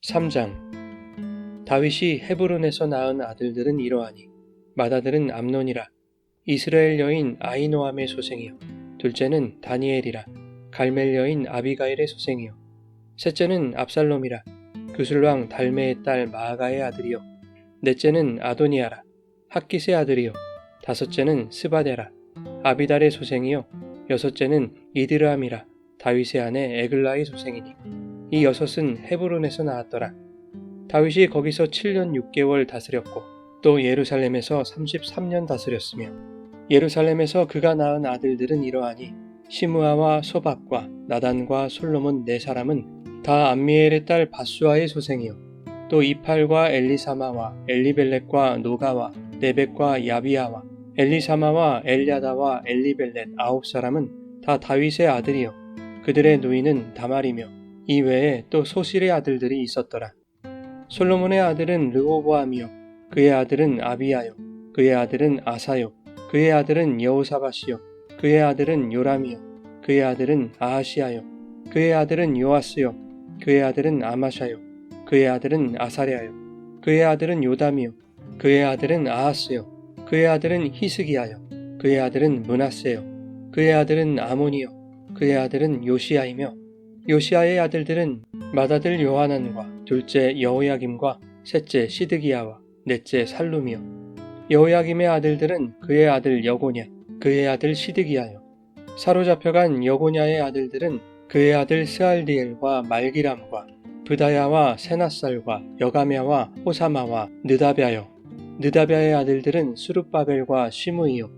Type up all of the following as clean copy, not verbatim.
3장. 다윗이 헤브론에서 낳은 아들들은 이러하니 맏아들은 암논이라. 이스라엘 여인 아히노함의 소생이요 둘째는 다니엘이라. 갈멜 여인 아비가일의 소생이요 셋째는 압살롬이라. 구슬왕 달메의 딸 마아가의 아들이요 넷째는 아도니아라. 학깃의 아들이요 다섯째는 스바데라. 아비달의 소생이요 여섯째는 이드람이라. 다윗의 아내 에글라의 소생이니 이 여섯은 헤브론에서 나왔더라. 다윗이 거기서 7년 6개월 다스렸고 또 예루살렘에서 33년 다스렸으며 예루살렘에서 그가 낳은 아들들은 이러하니 시므아와 소박과 나단과 솔로몬 네 사람은 다 암미엘의 딸 바수아의 소생이요 또 이팔과 엘리사마와 엘리벨렛과 노가와 네벡과 야비아와 엘리사마와 엘야다와 엘리벨렛 9사람은 다 다윗의 아들이요 그들의 누이는 다말이며 이 외에 또 소실의 아들들이 있었더라. 솔로몬의 아들은 르호보암이요 그의 아들은 아비야요 그의 아들은 아사요 그의 아들은 여호사밧이요 그의 아들은 요람이요 그의 아들은 아하시야요 그의 아들은 요아스요 그의 아들은 아마샤요 그의 아들은 아사랴요 그의 아들은 요담이요 그의 아들은 아하스요 그의 아들은 히스기야요 그의 아들은 므낫세요 그의 아들은 아몬이요 그의 아들은 요시야이며 요시야의 아들들은 맏아들 요하난과 둘째 여호야김과 셋째 시드기야와 넷째 살룸이요 여호야김의 아들들은 그의 아들 여고냐 그의 아들 시드기야요 사로잡혀간 여고냐의 아들들은 그의 아들 스알디엘과 말기람과 브다야와 세낫살과 여가랴와 호사마와 느다랴요 느다랴의 아들들은 스룹바벨과 시므이요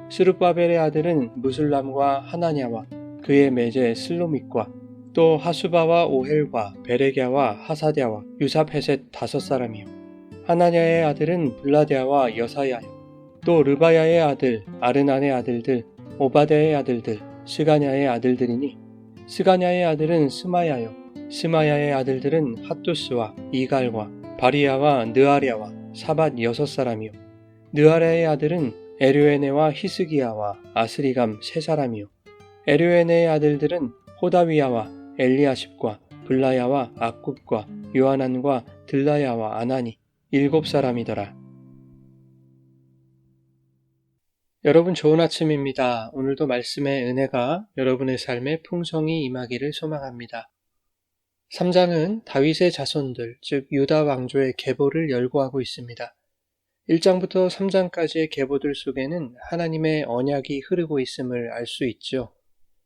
스룹바벨의 아들은 무술람과 하나냐와 그의 매제 슬로밋과 또 하수바와 오헬과 베레갸와 하사랴와 유삽헤셋 5사람이요 하나냐의 아들은 블라랴와 여사야요 또 르바야의 아들 아르난의 아들들 오바데의 아들들 스가냐의 아들들이니 스가냐의 아들은 스마야요 스마야의 아들들은 핫두스와 이갈과 바리야와 느아랴와 사밧 6사람이요 느아랴의 아들은 에르에네와 히스기야와 아스리감 3사람이요 에르에네의 아들들은 호다위야와 엘리아십과 블라야와 악굽과 요하난과 들라야와 아나니 7사람이더라. 여러분 좋은 아침입니다. 오늘도 말씀의 은혜가 여러분의 삶에 풍성히 임하기를 소망합니다. 3장은 다윗의 자손들, 즉 유다 왕조의 계보를 열거하고 있습니다. 1장부터 3장까지의 계보들 속에는 하나님의 언약이 흐르고 있음을 알 수 있죠.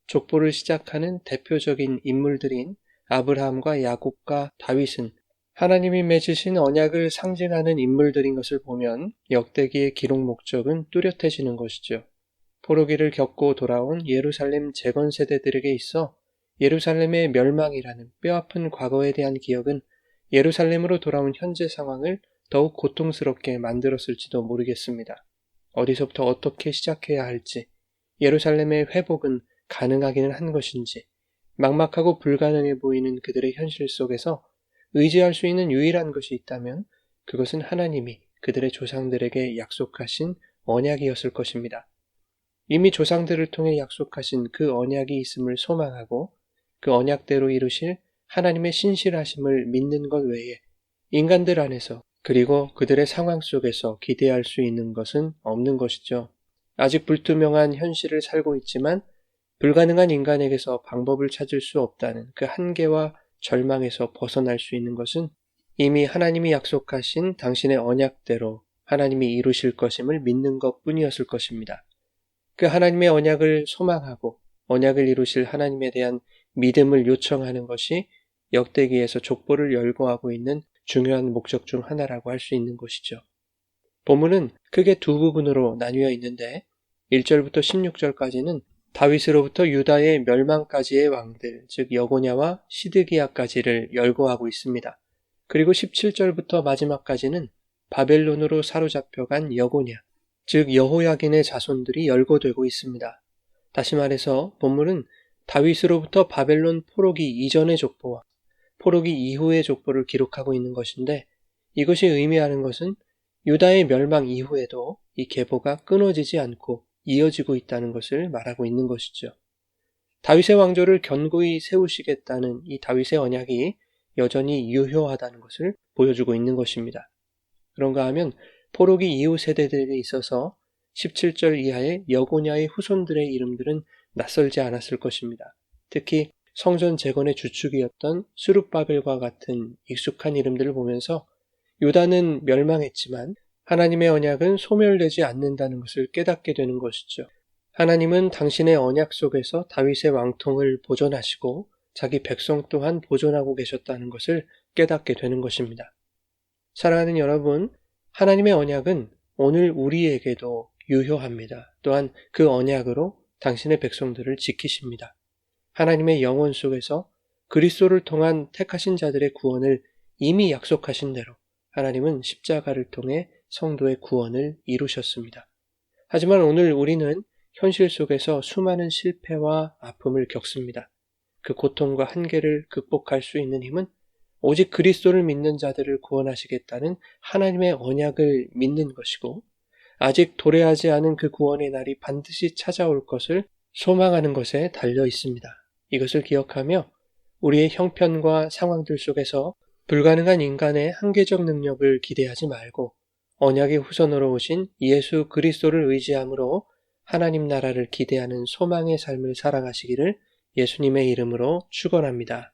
족보를 시작하는 대표적인 인물들인 아브라함과 야곱과 다윗은 하나님이 맺으신 언약을 상징하는 인물들인 것을 보면 역대기의 기록 목적은 뚜렷해지는 것이죠. 포로기를 겪고 돌아온 예루살렘 재건 세대들에게 있어 예루살렘의 멸망이라는 뼈아픈 과거에 대한 기억은 예루살렘으로 돌아온 현재 상황을 더욱 고통스럽게 만들었을지도 모르겠습니다. 어디서부터 어떻게 시작해야 할지, 예루살렘의 회복은 가능하기는 한 것인지, 막막하고 불가능해 보이는 그들의 현실 속에서 의지할 수 있는 유일한 것이 있다면 그것은 하나님이 그들의 조상들에게 약속하신 언약이었을 것입니다. 이미 조상들을 통해 약속하신 그 언약이 있음을 소망하고 그 언약대로 이루실 하나님의 신실하심을 믿는 것 외에 인간들 안에서 그리고 그들의 상황 속에서 기대할 수 있는 것은 없는 것이죠. 아직 불투명한 현실을 살고 있지만 불가능한 인간에게서 방법을 찾을 수 없다는 그 한계와 절망에서 벗어날 수 있는 것은 이미 하나님이 약속하신 당신의 언약대로 하나님이 이루실 것임을 믿는 것뿐이었을 것입니다. 그 하나님의 언약을 소망하고 언약을 이루실 하나님에 대한 믿음을 요청하는 것이 역대기에서 족보를 열거하고 있는 중요한 목적 중 하나라고 할 수 있는 것이죠. 본문은 크게 두 부분으로 나뉘어 있는데 1절부터 16절까지는 다윗으로부터 유다의 멸망까지의 왕들, 즉 여고냐와 시드기야까지를 열거하고 있습니다. 그리고 17절부터 마지막까지는 바벨론으로 사로잡혀간 여고냐, 즉 여호야긴의 자손들이 열거되고 있습니다. 다시 말해서 본문은 다윗으로부터 바벨론 포로기 이전의 족보와 포로기 이후의 족보를 기록하고 있는 것인데 이것이 의미하는 것은 유다의 멸망 이후에도 이 계보가 끊어지지 않고 이어지고 있다는 것을 말하고 있는 것이죠. 다윗의 왕조를 견고히 세우시겠다는 이 다윗의 언약이 여전히 유효하다는 것을 보여주고 있는 것입니다. 그런가 하면 포로기 이후 세대들에 있어서 17절 이하의 여고냐의 후손들의 이름들은 낯설지 않았을 것입니다. 특히 성전 재건의 주축이었던 스룹바벨과 같은 익숙한 이름들을 보면서 유다는 멸망했지만 하나님의 언약은 소멸되지 않는다는 것을 깨닫게 되는 것이죠. 하나님은 당신의 언약 속에서 다윗의 왕통을 보존하시고 자기 백성 또한 보존하고 계셨다는 것을 깨닫게 되는 것입니다. 사랑하는 여러분, 하나님의 언약은 오늘 우리에게도 유효합니다. 또한 그 언약으로 당신의 백성들을 지키십니다. 하나님의 영원 속에서 그리스도를 통한 택하신 자들의 구원을 이미 약속하신 대로 하나님은 십자가를 통해 성도의 구원을 이루셨습니다. 하지만 오늘 우리는 현실 속에서 수많은 실패와 아픔을 겪습니다. 그 고통과 한계를 극복할 수 있는 힘은 오직 그리스도를 믿는 자들을 구원하시겠다는 하나님의 언약을 믿는 것이고 아직 도래하지 않은 그 구원의 날이 반드시 찾아올 것을 소망하는 것에 달려 있습니다. 이것을 기억하며 우리의 형편과 상황들 속에서 불가능한 인간의 한계적 능력을 기대하지 말고 언약의 후손으로 오신 예수 그리스도를 의지함으로 하나님 나라를 기대하는 소망의 삶을 살아가시기를 예수님의 이름으로 축원합니다.